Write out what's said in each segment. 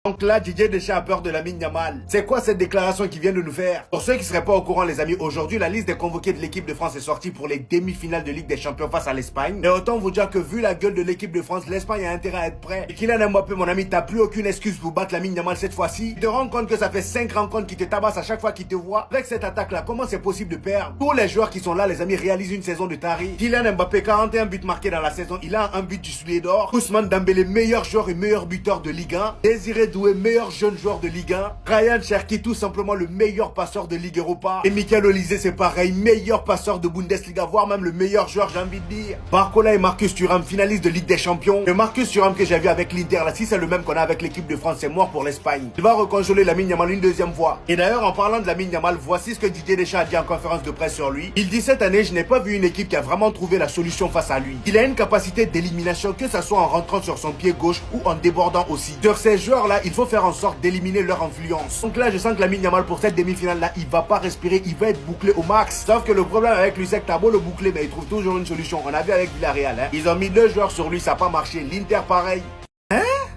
Donc là, Didier Deschamps a peur de Lamine Yamal. C'est quoi cette déclaration qu'il vient de nous faire? Pour ceux qui seraient pas au courant, les amis, aujourd'hui, la liste des convoqués de l'équipe de France est sortie pour les demi-finales de Ligue des Champions face à l'Espagne. Et autant vous dire que vu la gueule de l'équipe de France, l'Espagne a intérêt à être prêt. Et Kylian Mbappé, mon ami, t'as plus aucune excuse pour battre Lamine Yamal cette fois-ci. Tu te rends compte que ça fait 5 rencontres qui te tabassent à chaque fois qu'il te voit. Avec cette attaque-là, comment c'est possible de perdre? Tous les joueurs qui sont là, les amis, réalisent une saison de taré. Kylian Mbappé, 41 buts marqués dans la saison. Il a un but du soulier d'or. Ousmane Dembélé, meilleur joueur et meilleur buteur de Ligue 1. Désiré Doué, meilleur jeune joueur de Ligue 1. Ryan Cherki, tout simplement le meilleur passeur de Ligue Europa. Et Michael Olise, c'est pareil, meilleur passeur de Bundesliga, voire même le meilleur joueur, j'ai envie de dire. Barcola et Marcus Thuram, finalistes de Ligue des Champions. Le Marcus Thuram que j'ai vu avec l'Inter, là, si c'est le même qu'on a avec l'équipe de France, c'est mort pour l'Espagne. Il va reconsoler Lamine Yamal une deuxième fois. Et d'ailleurs, en parlant de Lamine Yamal, voici ce que Didier Deschamps a dit en conférence de presse sur lui. Il dit: cette année, je n'ai pas vu une équipe qui a vraiment trouvé la solution face à lui. Il a une capacité d'élimination, que ça soit en rentrant sur son pied gauche ou en débordant aussi. Sur ces joueurs-là, il faut faire en sorte d'éliminer leur influence. Donc là, je sens que Lamine Yamal, pour cette demi-finale-là, il va pas respirer, il va être bouclé au max. Sauf que le problème avec lui, c'est que t'as beau le boucler, mais il trouve toujours une solution. On a vu avec Villarreal, hein. Ils ont mis 2 joueurs sur lui, ça n'a pas marché. L'Inter, pareil.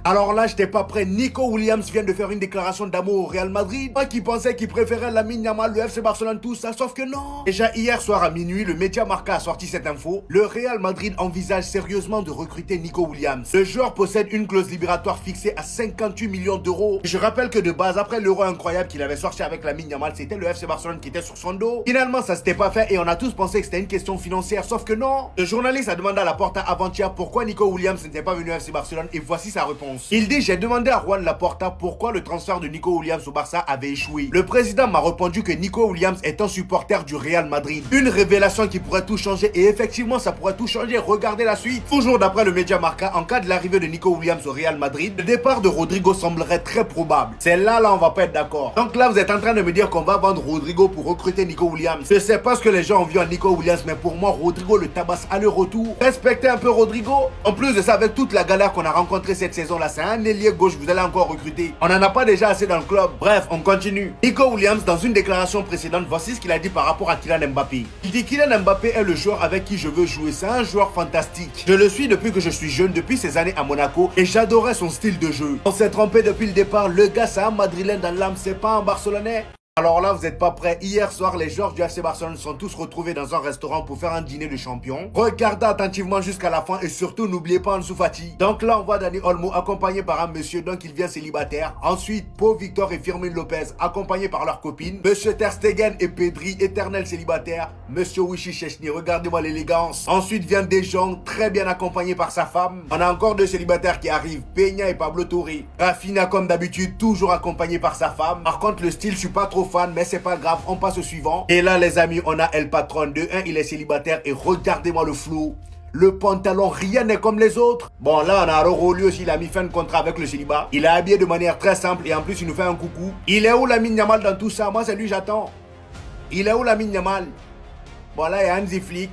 Alors là, j'étais pas prêt. Nico Williams vient de faire une déclaration d'amour au Real Madrid. Moi qui pensais qu'il préférait Lamine Yamal, le FC Barcelone, tout ça, sauf que non. Déjà hier soir à minuit, le média Marca a sorti cette info. Le Real Madrid envisage sérieusement de recruter Nico Williams. Le joueur possède une clause libératoire fixée à 58 millions d'euros. Je rappelle que de base, après l'euro incroyable qu'il avait sorti avec Lamine Yamal, c'était le FC Barcelone qui était sur son dos. Finalement, ça s'était pas fait et on a tous pensé que c'était une question financière, sauf que non. Le journaliste a demandé à Laporta avant-hier pourquoi Nico Williams n'était pas venu au FC Barcelone et voici sa réponse. Il dit: j'ai demandé à Juan Laporta pourquoi le transfert de Nico Williams au Barça avait échoué. Le président m'a répondu que Nico Williams est un supporter du Real Madrid. Une révélation qui pourrait tout changer et effectivement ça pourrait tout changer. Regardez la suite. Toujours d'après le média Marca, en cas de l'arrivée de Nico Williams au Real Madrid, le départ de Rodrigo semblerait très probable. C'est là on va pas être d'accord. Donc là vous êtes en train de me dire qu'on va vendre Rodrigo pour recruter Nico Williams. Je sais pas ce que les gens ont vu en Nico Williams, mais pour moi Rodrigo le tabasse aller-retour. Respectez un peu Rodrigo. En plus de ça, avec toute la galère qu'on a rencontrée cette saison là, c'est un ailier gauche, vous allez encore recruter. On n'en a pas déjà assez dans le club. Bref, on continue. Nico Williams, dans une déclaration précédente, voici ce qu'il a dit par rapport à Kylian Mbappé. Il dit: Kylian Mbappé est le joueur avec qui je veux jouer. C'est un joueur fantastique. Je le suis depuis que je suis jeune, depuis ses années à Monaco, et j'adorais son style de jeu. On s'est trompé depuis le départ. Le gars, c'est un Madrilène dans l'âme, c'est pas un Barcelonais. Alors là, vous n'êtes pas prêts. Hier soir, les joueurs du FC Barcelone sont tous retrouvés dans un restaurant pour faire un dîner de champions. Regardez attentivement jusqu'à la fin et surtout, n'oubliez pas Ansu Fati. Donc là, on voit Dani Olmo accompagné par un monsieur, donc il vient célibataire. Ensuite, Pau Victor et Firmine Lopez accompagnés par leur copine. Monsieur Ter Stegen et Pedri, éternel célibataire. Monsieur Wichi Chechny, regardez-moi l'élégance. Ensuite vient Deschamps, très bien accompagné par sa femme. On a encore 2 célibataires qui arrivent, Peña et Pablo Torre. Rafinha, comme d'habitude, toujours accompagné par sa femme. Par contre, le style, je suis pas trop fan, mais c'est pas grave, on passe au suivant. Et là, les amis, on a El Patron de 1, il est célibataire et regardez-moi le flow. Le pantalon, rien n'est comme les autres. Bon, là, on a Aurelio aussi, il a mis fin de contrat avec le célibat. Il est habillé de manière très simple et en plus, il nous fait un coucou. Il est où Lamine Yamal dans tout ça? Moi, c'est lui, j'attends. Il est où Lamine Yamal? Bon, là, il y a Hansi Flick.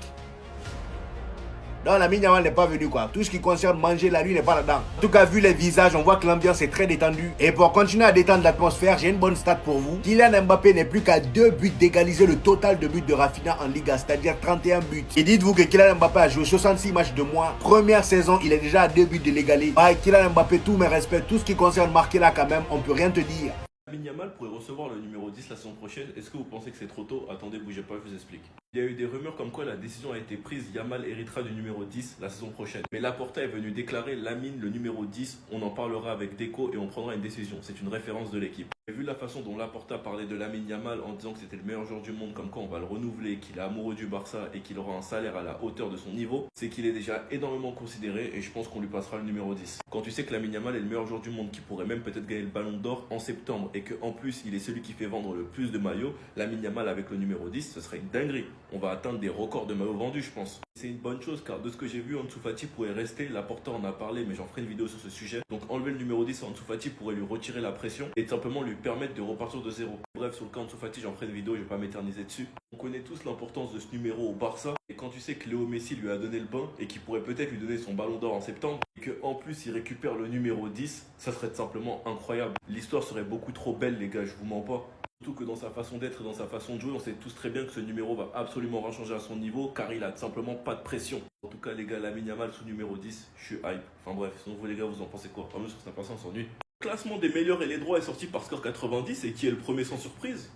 Non, Lamine Yamal n'est pas venu quoi. Tout ce qui concerne manger, là, lui n'est pas là-dedans. En tout cas, vu les visages, on voit que l'ambiance est très détendue. Et pour continuer à détendre l'atmosphère, j'ai une bonne stat pour vous. Kylian Mbappé n'est plus qu'à 2 buts d'égaliser le total de buts de Rafinha en Liga, c'est-à-dire 31 buts. Et dites-vous que Kylian Mbappé a joué 66 matchs de moins. Première saison, il est déjà à 2 buts de l'égaler. Ouais, Kylian Mbappé, tous mes respects, tout ce qui concerne marquer là quand même, on peut rien te dire. Lamine Yamal pourrait recevoir le numéro 10 la saison prochaine. Est-ce que vous pensez que c'est trop tôt? Attendez, bougez pas, je vous explique. Il y a eu des rumeurs comme quoi la décision a été prise. Yamal héritera du numéro 10 la saison prochaine. Mais Laporta est venu déclarer Lamine le numéro 10. On en parlera avec Deco et on prendra une décision. C'est une référence de l'équipe. Et vu la façon dont Laporta parlait de Lamine Yamal en disant que c'était le meilleur joueur du monde, comme quoi on va le renouveler, qu'il est amoureux du Barça et qu'il aura un salaire à la hauteur de son niveau, c'est qu'il est déjà énormément considéré et je pense qu'on lui passera le numéro 10. Quand tu sais que Lamine Yamal est le meilleur joueur du monde, qui pourrait même peut-être gagner le ballon d'or en septembre et qu'en plus il est celui qui fait vendre le plus de maillots, Lamine Yamal avec le numéro 10, ce serait une dinguerie. On va atteindre des records de maillots vendus, je pense. C'est une bonne chose car de ce que j'ai vu, Ansu Fati pourrait rester. Laporta en a parlé, mais j'en ferai une vidéo sur ce sujet. Donc enlever le numéro 10 à Ansu Fati pourrait lui retirer la pression et simplement lui permettre de repartir de zéro. Bref, sur le cas Ansu Fati, j'en ferai une vidéo, je vais pas m'éterniser dessus. On connaît tous l'importance de ce numéro au Barça. Et quand tu sais que Léo Messi lui a donné le bain et qu'il pourrait peut-être lui donner son ballon d'or en septembre, et qu'en plus il récupère le numéro 10, ça serait simplement incroyable. L'histoire serait beaucoup trop belle, les gars, je vous mens pas. Surtout que dans sa façon d'être et dans sa façon de jouer, on sait tous très bien que ce numéro va absolument rien changer à son niveau car il a simplement pas de pression. En tout cas les gars, Lamine Yamal sous numéro 10, je suis hype. Enfin bref, sinon vous les gars, vous en pensez quoi? Pas mieux sur sa personne, on s'ennuie. Le classement des meilleurs et les droits est sorti par Score 90 et qui est le premier sans surprise?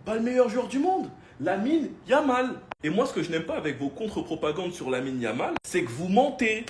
Bah le meilleur joueur du monde, Lamine Yamal. Et moi ce que je n'aime pas avec vos contre-propagandes sur Lamine Yamal, c'est que vous mentez.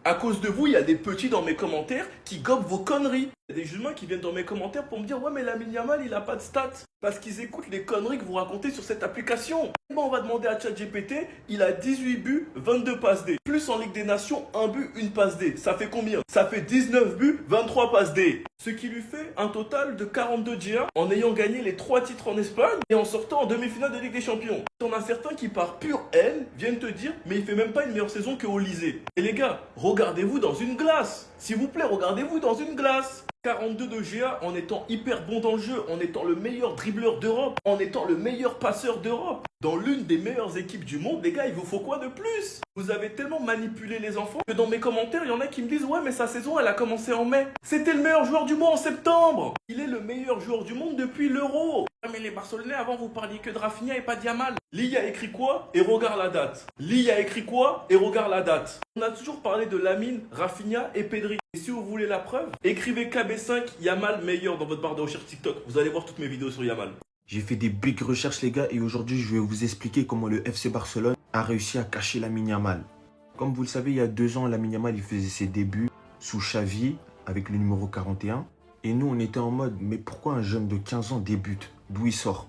À cause de vous, il y a des petits dans mes commentaires qui gobent vos conneries. Il y a des humains qui viennent dans mes commentaires pour me dire « Ouais mais Lamine Yamal il a pas de stats ». Parce qu'ils écoutent les conneries que vous racontez sur cette application. Bon, on va demander à ChatGPT, il a 18 buts, 22 passes D. Plus en Ligue des Nations, 1 but, 1 passe D. Ça fait combien? Ça fait 19 buts, 23 passes D. Ce qui lui fait un total de 42 G1 en ayant gagné les 3 titres en Espagne et en sortant en demi-finale de Ligue des Champions. T'en as certains qui par pure haine viennent te dire mais il fait même pas une meilleure saison que Olysée. Et les gars, regardez-vous dans une glace. S'il vous plaît, regardez-vous dans une glace. 42 de GA en étant hyper bon dans le jeu, en étant le meilleur dribbleur d'Europe, en étant le meilleur passeur d'Europe. Dans l'une des meilleures équipes du monde, les gars, il vous faut quoi de plus? Vous avez tellement manipulé les enfants que dans mes commentaires, il y en a qui me disent « Ouais, mais sa saison, elle a commencé en mai. C'était le meilleur joueur du monde en septembre. Il est le meilleur joueur du monde depuis l'Euro. » Mais les Barcelonais, avant, vous parliez que de Rafinha et pas de Yamal. Lee a écrit quoi? Et regarde la date. Lee a écrit quoi? Et regarde la date. On a toujours parlé de Lamine, Rafinha et Pedri. Et si vous voulez la preuve, écrivez KB5 Yamal meilleur dans votre barre de recherche TikTok. Vous allez voir toutes mes vidéos sur Yamal. J'ai fait des big recherches les gars et aujourd'hui je vais vous expliquer comment le FC Barcelone a réussi à cacher Lamine Yamal. Comme vous le savez, il y a 2 ans, Lamine Yamal il faisait ses débuts sous Xavi avec le numéro 41. Et nous on était en mode, mais pourquoi un jeune de 15 ans débute? D'où il sort?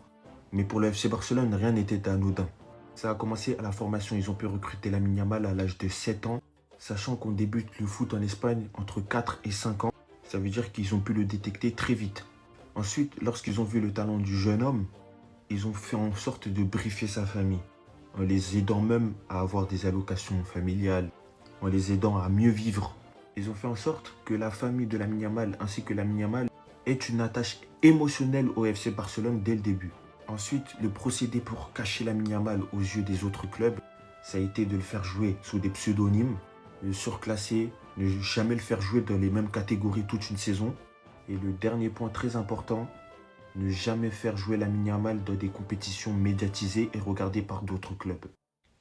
Mais pour le FC Barcelone, rien n'était anodin. Ça a commencé à la formation, ils ont pu recruter Lamine Yamal à l'âge de 7 ans. Sachant qu'on débute le foot en Espagne entre 4 et 5 ans, ça veut dire qu'ils ont pu le détecter très vite. Ensuite, lorsqu'ils ont vu le talent du jeune homme, ils ont fait en sorte de briefer sa famille, en les aidant même à avoir des allocations familiales, en les aidant à mieux vivre. Ils ont fait en sorte que la famille de Lamine Yamal ainsi que Lamine Yamal ait une attache émotionnelle au FC Barcelone dès le début. Ensuite, le procédé pour cacher Lamine Yamal aux yeux des autres clubs, ça a été de le faire jouer sous des pseudonymes, le surclasser, ne jamais le faire jouer dans les mêmes catégories toute une saison. Et le dernier point très important, ne jamais faire jouer Lamine Yamal dans des compétitions médiatisées et regardées par d'autres clubs.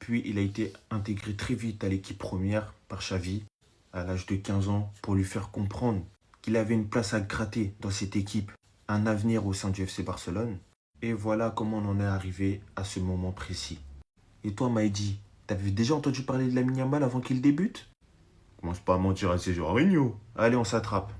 Puis il a été intégré très vite à l'équipe première par Xavi à l'âge de 15 ans pour lui faire comprendre qu'il avait une place à gratter dans cette équipe, un avenir au sein du FC Barcelone. Et voilà comment on en est arrivé à ce moment précis. Et toi Maïdi, t'avais déjà entendu parler de Lamine Yamal avant qu'il débute? Commence pas à mentir à ces Jorginho. Allez, on s'attrape.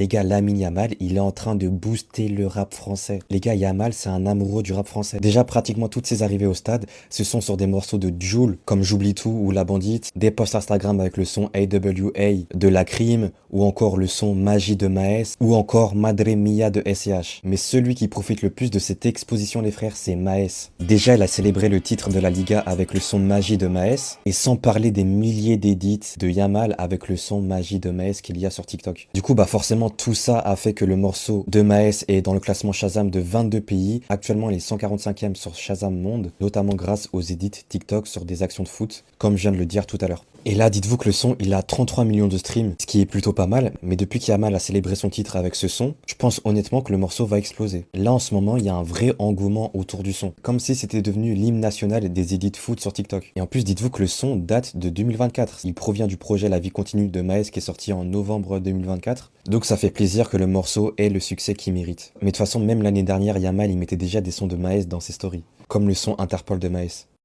Les gars, Lamine Yamal, il est en train de booster le rap français. Les gars, Yamal, c'est un amoureux du rap français. Déjà, pratiquement toutes ses arrivées au stade, ce sont sur des morceaux de Jul, comme J'oublie tout ou La Bandite, des posts Instagram avec le son AWA de La Crime, ou encore le son Magie de Maes, ou encore Madre Mia de SCH. Mais celui qui profite le plus de cette exposition, les frères, c'est Maes. Déjà, il a célébré le titre de la Liga avec le son Magie de Maes, et sans parler des milliers d'édits de Yamal avec le son Magie de Maes qu'il y a sur TikTok. Du coup, bah forcément, tout ça a fait que le morceau de Maes est dans le classement Shazam de 22 pays. Actuellement, il est 145e sur Shazam Monde, notamment grâce aux edits TikTok sur des actions de foot, comme je viens de le dire tout à l'heure. Et là, dites-vous que le son, il a 33 millions de streams, ce qui est plutôt pas mal, mais depuis qu'Yamal a célébré son titre avec ce son, je pense honnêtement que le morceau va exploser. Là, en ce moment, il y a un vrai engouement autour du son, comme si c'était devenu l'hymne national des edits foot sur TikTok. Et en plus, dites-vous que le son date de 2024. Il provient du projet La Vie Continue de Maes qui est sorti en novembre 2024. Donc ça fait plaisir que le morceau ait le succès qu'il mérite. Mais de toute façon, même l'année dernière, Yamal, il mettait déjà des sons de Maes dans ses stories, comme le son Interpol de Maes.